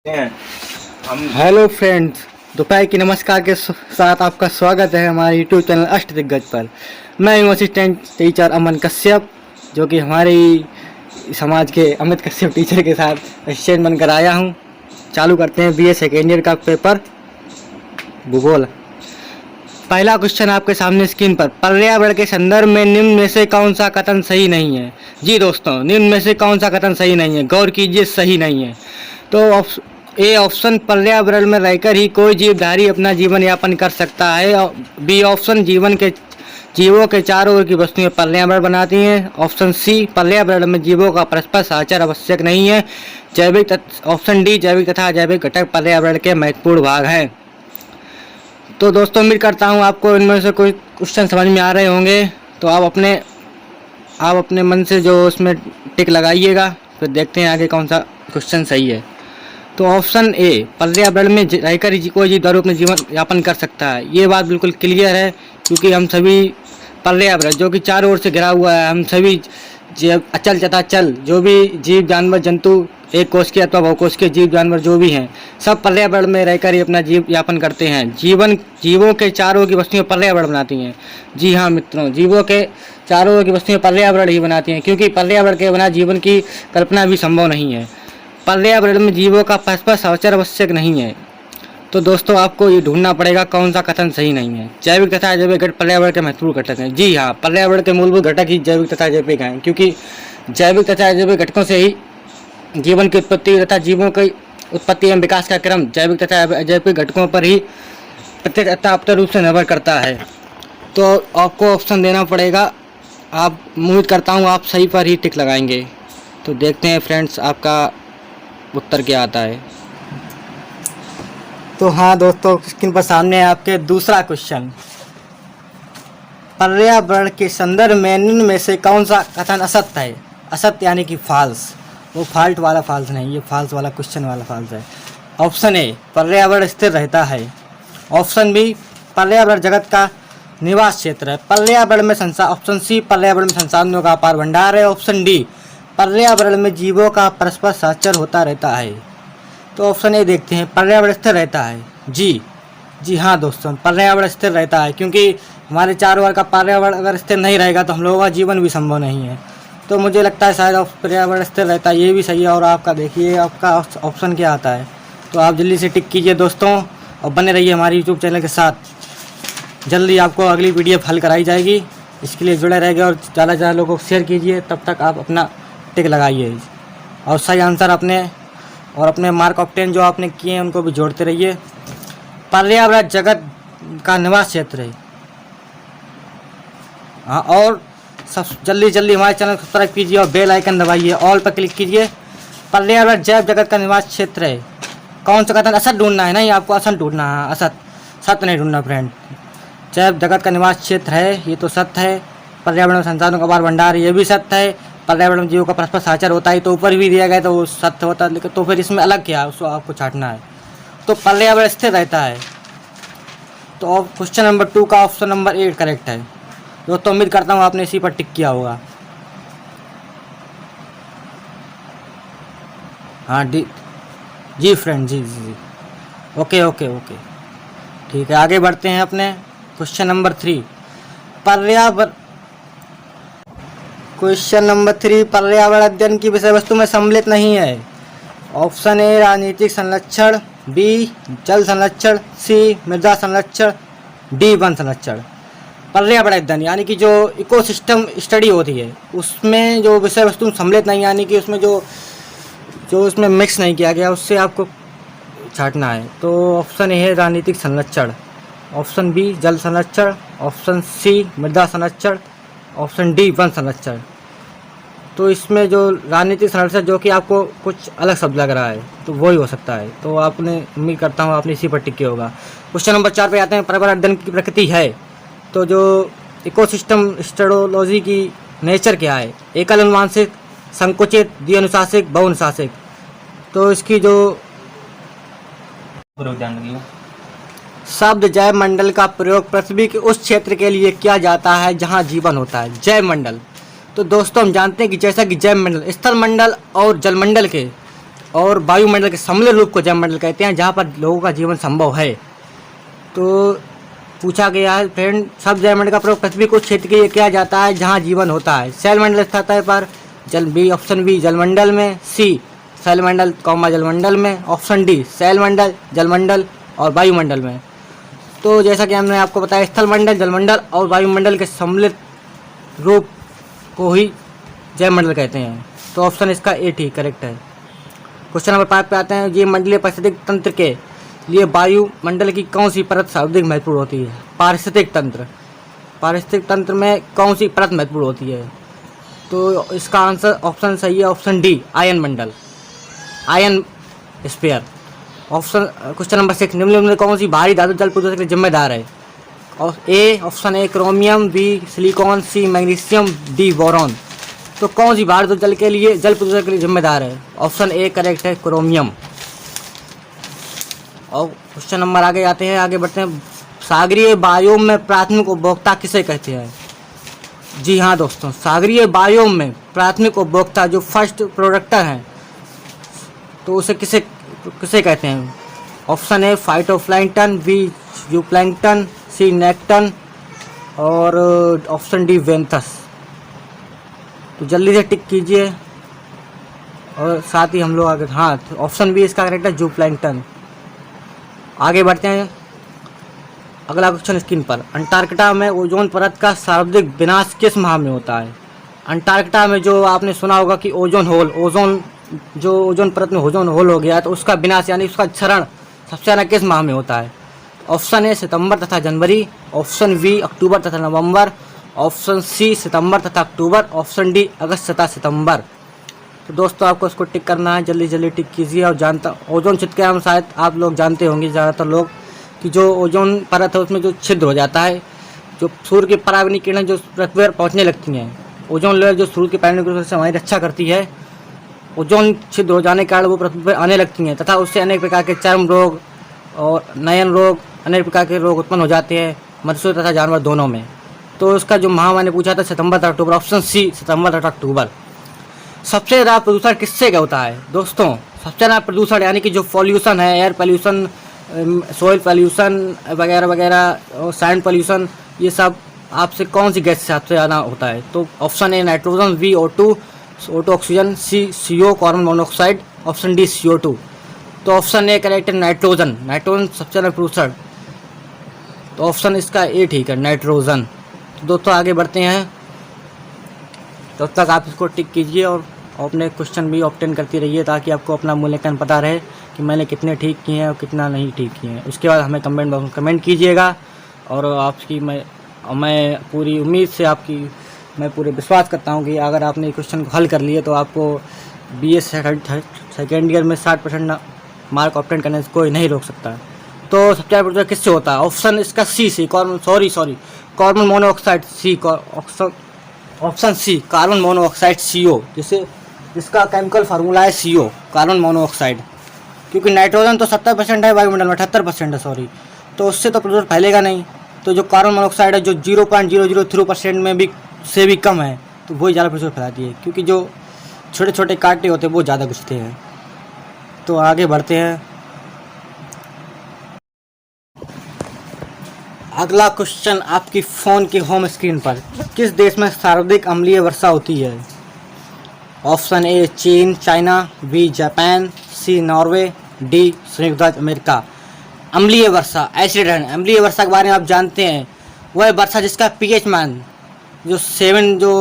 हैं हम। Hello friends, दोपहर की नमस्कार के साथ आपका स्वागत है हमारे यूट्यूब चैनल अष्ट दिग्गज पर। मैं हूँ असिस्टेंट टीचर अमन कश्यप, जो कि हमारी समाज के अमित कश्यप टीचर के साथ असिस्टेंट बनकर आया हूँ। चालू करते हैं बीए सेकेंड ईयर का पेपर भूगोल। पहला क्वेश्चन आपके सामने स्क्रीन पर, पर्यावरण के संदर्भ में निम्न में से कौन सा कथन सही नहीं है। जी दोस्तों, निम्न में से कौन सा कथन सही नहीं है, गौर कीजिए, सही नहीं है। तो ए ऑप्शन, पर्यावरण में रहकर ही कोई जीवधारी अपना जीवन यापन कर सकता है। और बी ऑप्शन, जीवों के चारों ओर की वस्तुएं पर्यावरण बनाती हैं। ऑप्शन सी, पर्यावरण में जीवों का परस्पर साहचर्य आवश्यक नहीं है। ऑप्शन डी, जैविक तथा अजैविक घटक पर्यावरण के महत्वपूर्ण भाग हैं। तो दोस्तों, उम्मीद करता हूँ आपको इनमें से कोई क्वेश्चन समझ में आ रहे होंगे। तो आप अपने मन से जो उसमें टिक लगाइएगा, फिर देखते हैं आगे कौन सा क्वेश्चन सही है। तो ऑप्शन ए, पर्यावरण में रहकर ही कोई जीव अपने जीवन यापन कर सकता है, ये बात बिल्कुल क्लियर है, क्योंकि हम सभी पर्यावरण जो कि चारों ओर से घिरा हुआ है, हम सभी अचल तथा चल जो भी जीव जानवर जंतु, एक कोश के अथवा बहुकोश के जीव जानवर जो भी हैं, सब पर्यावरण में रहकर ही अपना जीव यापन करते हैं। जीवों के चारों की वस्तुएं पर्यावरण बनाती हैं। जी हाँ मित्रों, जीवों के चारों की वस्तुएं पर्यावरण ही बनाती हैं, क्योंकि पर्यावरण के बिना जीवन की कल्पना भी संभव नहीं है। पर्यावरण में जीवों का परस्पर साहचर्य आवश्यक नहीं है। तो दोस्तों, आपको ये ढूंढना पड़ेगा कौन सा कथन सही नहीं है। जैविक तथा अजैविक घटक पर्यावरण के महत्वपूर्ण घटक हैं। जी हाँ, पर्यावरण के मूलभूत घटक ही जैविक तथा अजैविक हैं, क्योंकि जैविक तथा अजैविक घटकों से ही जीवन की उत्पत्ति तथा जीवों की उत्पत्ति एवं विकास का क्रम जैविक तथा अजैविक घटकों पर ही प्रत्यक्ष तथा अपतः रूप से निर्भर करता है। तो आपको ऑप्शन देना पड़ेगा। आप उम्मीद करता हूँ आप सही पर ही टिक लगाएंगे। तो देखते हैं फ्रेंड्स, आपका उत्तर क्या आता है। तो हाँ दोस्तों, स्क्रीन पर सामने है आपके दूसरा क्वेश्चन, पर्यावरण के संदर्भ में निम्न में से कौन सा कथन असत्य है। असत्य यानी कि फॉल्स, वो फॉल्ट वाला फॉल्स नहीं, ये फॉल्स वाला क्वेश्चन वाला फॉल्स है। ऑप्शन ए, पर्यावरण स्थिर रहता है। ऑप्शन बी, पर्यावरण जगत का निवास क्षेत्र है। ऑप्शन सी, पर्यावरण में संसाधनों का अपार भंडार है। ऑप्शन डी, पर्यावरण में जीवों का परस्पर साहचर्य होता रहता है। तो ऑप्शन ए देखते हैं, पर्यावरण स्थिर रहता है। जी हाँ दोस्तों, पर्यावरण स्थिर रहता है, क्योंकि हमारे चारों ओर का पर्यावरण अगर स्थिर नहीं रहेगा तो हम लोगों का जीवन भी संभव नहीं है। तो मुझे लगता है शायद पर्यावरण स्थिर रहता है, ये भी सही है। और आपका देखिए, आपका ऑप्शन क्या आता है। तो आप जल्दी से टिक कीजिए दोस्तों, और बने रहिए हमारे यूट्यूब चैनल के साथ। जल्दी आपको अगली PDF हल कराई जाएगी, इसके लिए जुड़े रहेंगे और ज़्यादा से ज़्यादा लोगों को शेयर कीजिए। तब तक आप अपना टिक लगाइए और सही आंसर अपने मार्क ऑप्टेन जो आपने किए हैं उनको भी जोड़ते रहिए। पर्यावरण जगत का निवास क्षेत्र है। हाँ, और सब जल्दी हमारे चैनल को सब्सक्राइब कीजिए और बेल आइकन दबाइए, ऑल पर क्लिक कीजिए। पर्यावरण जैव जगत का निवास क्षेत्र है। कौन सा कथन असत ढूंढना है, नहीं आपको असत ढूंढना है, सत्य नहीं ढूंढना फ्रेंड। जैव जगत का निवास क्षेत्र है, ये तो सत्य है। पर्यावरण में संसाधनों का अपार भंडार, ये भी सत्य है। पर्यावरण में जीवों का परस्पर साहचर्य होता है, तो ऊपर भी दिया गया तो वो सत्य होता है, लेकिन तो फिर इसमें अलग क्या है, उसको आपको छांटना है। तो पर्यावरण स्थिर रहता है। तो क्वेश्चन नंबर 2 का ऑप्शन नंबर 8 करेक्ट है दोस्तों। उम्मीद करता हूँ आपने इसी पर टिक किया होगा। हाँ जी फ्रेंड, जी ओके ठीक है, आगे बढ़ते हैं अपने क्वेश्चन नंबर 3। क्वेश्चन नंबर 3, पर्यावरण अध्ययन की विषय वस्तु में सम्मिलित नहीं है। ऑप्शन ए, राजनीतिक संरक्षण। बी, जल संरक्षण। सी, मृदा संरक्षण। डी, वन संरक्षण। पर्यावरण अध्ययन यानी कि जो इकोसिस्टम स्टडी होती है, उसमें जो विषय वस्तु सम्मिलित नहीं, यानी कि उसमें जो उसमें मिक्स नहीं किया गया, उससे आपको छांटना है। तो ऑप्शन ए है राजनीतिक संरक्षण। ऑप्शन बी, जल संरक्षण। ऑप्शन सी, मृदा संरक्षण। ऑप्शन डी, वन संरक्षण। तो इसमें जो राजनीतिक संरक्षण, जो कि आपको कुछ अलग शब्द लग रहा है, तो वही हो सकता है। तो आपने, उम्मीद करता हूँ आपने इसी पर टिक किया होगा। क्वेश्चन नंबर 4 पे आते हैं, पर्यावरण अध्ययन की प्रकृति है। तो जो इकोसिस्टम स्टेडोलॉजी की नेचर क्या है, एकल अनुवांशिक, संकुचित, द्विअनुशासिक, बहुअनुशासिक। तो इसकी जो शब्द जैव मंडल का प्रयोग पृथ्वी के उस क्षेत्र के लिए किया जाता है जहां जीवन होता है। जैव मंडल, तो दोस्तों हम जानते हैं कि जैसा कि जैव मंडल स्थल मंडल और जल मंडल के और वायुमंडल के सम्मिलित रूप को जैवमंडल कहते हैं, जहाँ पर लोगों का जीवन संभव है। तो पूछा गया है फ्रेंड, सब जैवमंडल का प्रयोग पृथ्वी को क्षेत्र के लिए किया जाता है जहाँ जीवन होता है। सैलमंडल सतह पर ऑप्शन बी जलमंडल में, सी सैलमंडल जलमंडल में, ऑप्शन डी सैलमंडल, जलमंडल और वायुमंडल में। तो जैसा कि हमने आपको बताया, स्थलमंडल, जलमंडल और वायुमंडल के सम्मिलित रूप को ही जैवमंडल कहते हैं। तो ऑप्शन इसका ए ठीक करेक्ट है। क्वेश्चन नंबर 5 पे आते हैं। ये मंडलीय पारिस्थितिक तंत्र के लिए वायुमंडल की कौन सी परत सर्वाधिक महत्वपूर्ण होती है? पारिस्थितिक तंत्र में कौन सी परत महत्वपूर्ण होती है? तो इसका आंसर ऑप्शन सही है, ऑप्शन डी आयन मंडल, आयन स्फीयर। क्वेश्चन नंबर 6, निम्नलिखित में कौन सी भारी धातु जल प्रदूषण के लिए जिम्मेदार है? और option A chromium, B silicon, C magnesium, D boron. तो कौन सी भारी धातु जल प्रदूषण के लिए जिम्मेदार है? ऑप्शन ए करेक्ट है, क्रोमियम। और क्वेश्चन नंबर आगे आते हैं, आगे बढ़ते हैं। सागरीय बायोम में प्राथमिक उपभोक्ता किसे कहते हैं? जी हाँ दोस्तों, सागरीय बायोम में प्राथमिक उपभोक्ता जो फर्स्ट प्रोडक्टर हैं, तो उसे किसे कहते हैं? Option A phytoplankton, B zooplankton, C nekton और ऑप्शन डी वेंथस। तो जल्दी से टिक कीजिए और साथ ही हम लोग आगे, हाँ ऑप्शन बी इसका करेक्ट है, ज़ूप्लैंक्टन। आगे बढ़ते हैं। अगला क्वेश्चन स्क्रीन पर, अंटार्कटिका में ओजोन परत का सर्वाधिक विनाश किस माह में होता है? अंटार्कटिका में जो आपने सुना होगा कि ओजोन परत में ओजोन होल हो गया, तो उसका विनाश यानी उसका क्षरण सबसे ज़्यादा किस माह में होता है? ऑप्शन ए सितंबर तथा जनवरी, ऑप्शन बी अक्टूबर तथा नवंबर, ऑप्शन सी सितंबर तथा अक्टूबर, ऑप्शन डी अगस्त तथा सितंबर। तो दोस्तों आपको इसको टिक करना है, जल्दी जल्दी टिक कीजिए। और ओजोन छिद्र के हम शायद आप लोग जानते होंगे ज़्यादातर लोग कि जो ओजोन परत है उसमें जो छिद्र हो जाता है, जो सूर्य की पराबैंगनी किरणें जो पृथ्वी पर पहुँचने लगती हैं, ओजोन लेयर जो सूर्य की पराबैंगनी किरणों से हमारी रक्षा करती है, ओजोन छिद्र हो जाने के कारण वो पृथ्वी पर आने लगती हैं तथा उससे अनेक प्रकार के चर्म रोग और नयन रोग, अनेक प्रकार के रोग उत्पन्न हो जाते हैं मनुष्यों तथा जानवर दोनों में। तो उसका जो माह मैंने पूछा था सितंबर तथा अक्टूबर, ऑप्शन सी सितंबर तथा अक्टूबर। सबसे ज़्यादा प्रदूषण किससे होता है दोस्तों? सबसे ज़्यादा प्रदूषण यानी कि जो पॉल्यूशन है, एयर पॉल्यूशन, सॉइल पॉल्यूशन वगैरह वगैरह और साउंड पॉल्यूशन, ये सब आपसे कौन सी गैस से सबसे ज़्यादा होता है? तो option A nitrogen, B O2 oxygen, C CO carbon monoxide, option D CO2। तो ऑप्शन ए करेक्ट है, नाइट्रोजन सबसे ज़्यादा प्रदूषण। तो ऑप्शन इसका ए ठीक है, नाइट्रोजन। तो दोस्तों आगे बढ़ते हैं, तब तक आप इसको टिक कीजिए और अपने क्वेश्चन भी ऑब्टेन करती रहिए ताकि आपको अपना मूल्यांकन पता रहे कि मैंने कितने ठीक किए हैं और कितना नहीं ठीक किए हैं। उसके बाद हमें कमेंट बॉक्स में कमेंट कीजिएगा। और आपकी मैं पूरी उम्मीद से मैं पूरे विश्वास करता हूँ कि अगर आपने ये क्वेश्चन को हल कर लिए तो आपको BA सेकेंड ईयर में 60% मार्क ऑब्टेन करने से कोई नहीं रोक सकता। तो सबसे ज़्यादा प्रदूषण किससे होता है? ऑप्शन इसका C carbon monoxide, option C carbon monoxide CO, जिसका केमिकल फार्मूला है CO कार्बन मोनोऑक्साइड। क्योंकि नाइट्रोजन तो 70% है वायुमंडल में, 78% है तो उससे तो प्रदूषण फैलेगा नहीं। तो जो कार्बन मोनोऑक्साइड है जो 0.003% में भी से भी कम है, तो वही ज़्यादा प्रदूषण फैलाती है। क्योंकि जो छोटे छोटे कांटे होते हैं वो ज़्यादा घुसते हैं। तो आगे बढ़ते हैं। अगला क्वेश्चन आपकी फ़ोन की होम स्क्रीन पर, किस देश में सर्वाधिक अम्लीय वर्षा होती है? ऑप्शन ए चीन चाइना, बी जापान, सी नॉर्वे, डी संयुक्त राज्य अमेरिका। अम्लीय वर्षा, एसिड रेन, अम्लीय वर्षा के बारे में आप जानते हैं, वह वर्षा जिसका pH मान जो 7 जो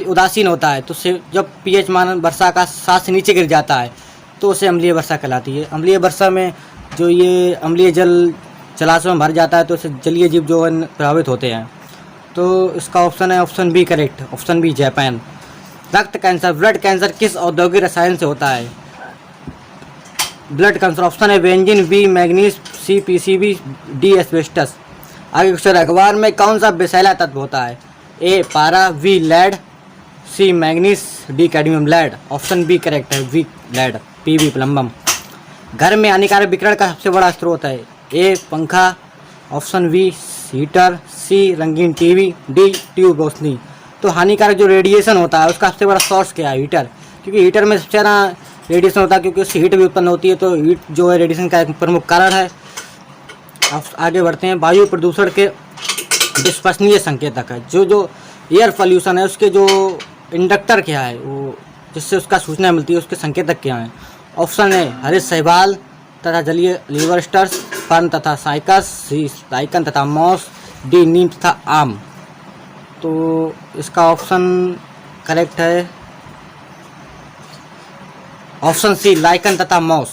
उदासीन होता है, तो जब pH मान वर्षा का 7 से नीचे गिर जाता है तो उसे अम्लीय वर्षा कहलाती है। अम्लीय वर्षा में जो ये अम्लीय जल जलाशयों में भर जाता है तो इससे जलीय जीव जो प्रभावित होते हैं। तो इसका ऑप्शन है option B correct, option B Japan. रक्त कैंसर, ब्लड कैंसर किस औद्योगिक रसायन से होता है? ब्लड कैंसर, ऑप्शन है benzene, B manganese, C PCB, D asbestos. आगे क्वेश्चन, अखबार में कौन सा विषैला तत्व होता है? ए पारा, B lead, C manganese, D cadmium lead. Option B correct है, बी लेड, PB प्लम्बम। घर में हानिकारक विकिरण का सबसे बड़ा स्रोत है? ए पंखा, ऑप्शन बी हीटर, सी रंगीन TV, डी ट्यूब रोशनी। तो हानिकारक जो रेडिएशन होता है उसका सबसे बड़ा सोर्स क्या है? हीटर। क्योंकि हीटर में सबसे ज़्यादा रेडिएशन होता है क्योंकि उससे हीट भी उत्पन्न होती है, तो हीट जो है रेडिएशन का एक प्रमुख कारण है। अब आगे बढ़ते हैं। वायु प्रदूषण के विश्वसनीय संकेतक है। जो एयर पॉल्यूशन है उसके जो इंडक्टर क्या है, वो जिससे उसका सूचना मिलती है, उसके संकेतक क्या हैं। ऑप्शन ए हरित शैवाल तथा जलीय लिवर्स्टर्स, फर्न तथा साइकस, सी लाइकन तथा मॉस, डी नीम तथा आम। तो इसका ऑप्शन करेक्ट है ऑप्शन सी लाइकन तथा मॉस।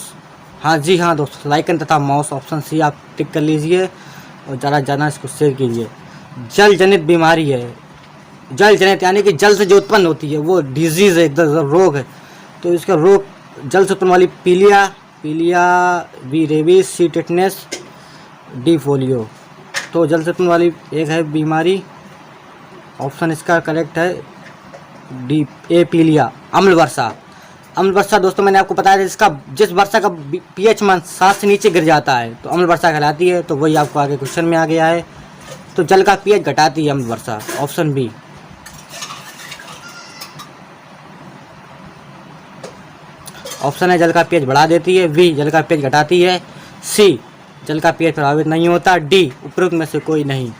हाँ जी हाँ दोस्तों, लाइकन तथा मॉस, ऑप्शन सी आप टिक कर लीजिए और ज़्यादा ज़्यादा इसको शेयर कीजिए। जल जनित बीमारी है, जल जनित यानी कि जल से जो उत्पन्न होती है वो डिजीज़ है, एक रोग है। तो इसका रोग जल से उत्पन्न वाली पीलिया, बी रेबीज, सी टिटनेस, डी पोलियो। तो जल से उत्पन्न वाली एक है बीमारी, ऑप्शन इसका करेक्ट है डी ए पीलिया। अम्ल वर्षा, अम्ल वर्षा दोस्तों मैंने आपको बताया जिसका जिस वर्षा का पीएच मान 7 से नीचे गिर जाता है तो अम्ल वर्षा कहलाती है। तो वही आपको आगे क्वेश्चन में आ गया है। तो जल का पीएच घटाती है अम्ल वर्षा, ऑप्शन बी। ऑप्शन है जल का पीएच बढ़ा देती है, बी जल का पीएच घटाती है, सी जल का पीएच प्रभावित नहीं होता, डी उपरोक्त में से कोई नहीं।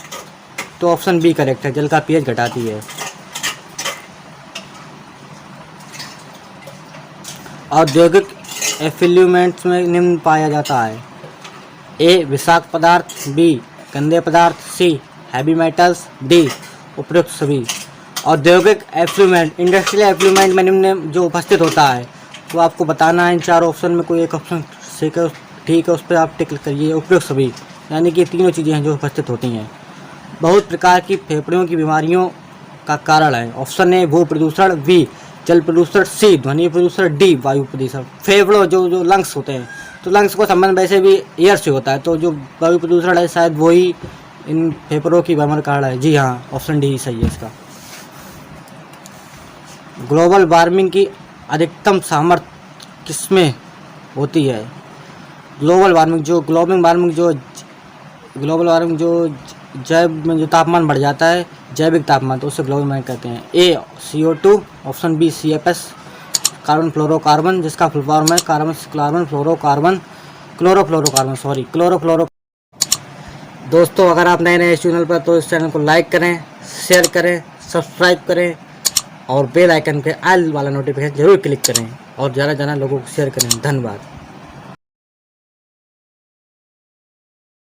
तो ऑप्शन बी करेक्ट है, जल का पीएच घटाती है। औद्योगिक एफ्लुएंट्स में निम्न पाया जाता है। ए विषाक्त पदार्थ, बी गंदे पदार्थ, सी हैवी मेटल्स, डी उपयुक्त सभी। औद्योगिक एफ्लुएंट, इंडस्ट्रियल एफ्लुएंट में निम्न जो उपस्थित होता है तो आपको बताना है इन चार ऑप्शन में कोई एक ऑप्शन ठीक है, उस पर आप टिक करिए। उपयुक्त सभी यानी कि तीनों चीज़ें हैं जो उपस्थित होती हैं। बहुत प्रकार की फेफड़ों की बीमारियों का कारण है। ऑप्शन ए भू प्रदूषण, बी जल प्रदूषण, सी ध्वनि प्रदूषण, डी वायु प्रदूषण। फेफड़ों जो लंग्स होते हैं तो लंग्स को संबंध वैसे भी एयर से होता है, तो जो वायु प्रदूषण है शायद वही इन फेफड़ों की बीमारी का कारण है। जी हाँ, ऑप्शन डी सही है इसका। ग्लोबल वार्मिंग की अधिकतम सामर्थ्य किसमें होती है? ग्लोबल वार्मिंग जो जैव में जो तापमान बढ़ जाता है, जैविक तापमान, तो उससे ग्लोबल वार्मिंग कहते हैं। A CO2, option B CFS carbon fluorocarbon, जिसका फुल फॉर्म है कार्बन फ्लोरोकार्बन क्लोरोफ्लोरो। दोस्तों अगर आप नए इस चैनल पर तो इस चैनल को लाइक करें, शेयर करें, सब्सक्राइब करें और बेल आइकन पे ऑल वाला नोटिफिकेशन जरूर क्लिक करें और ज़्यादा लोगों को शेयर करें। धन्यवाद।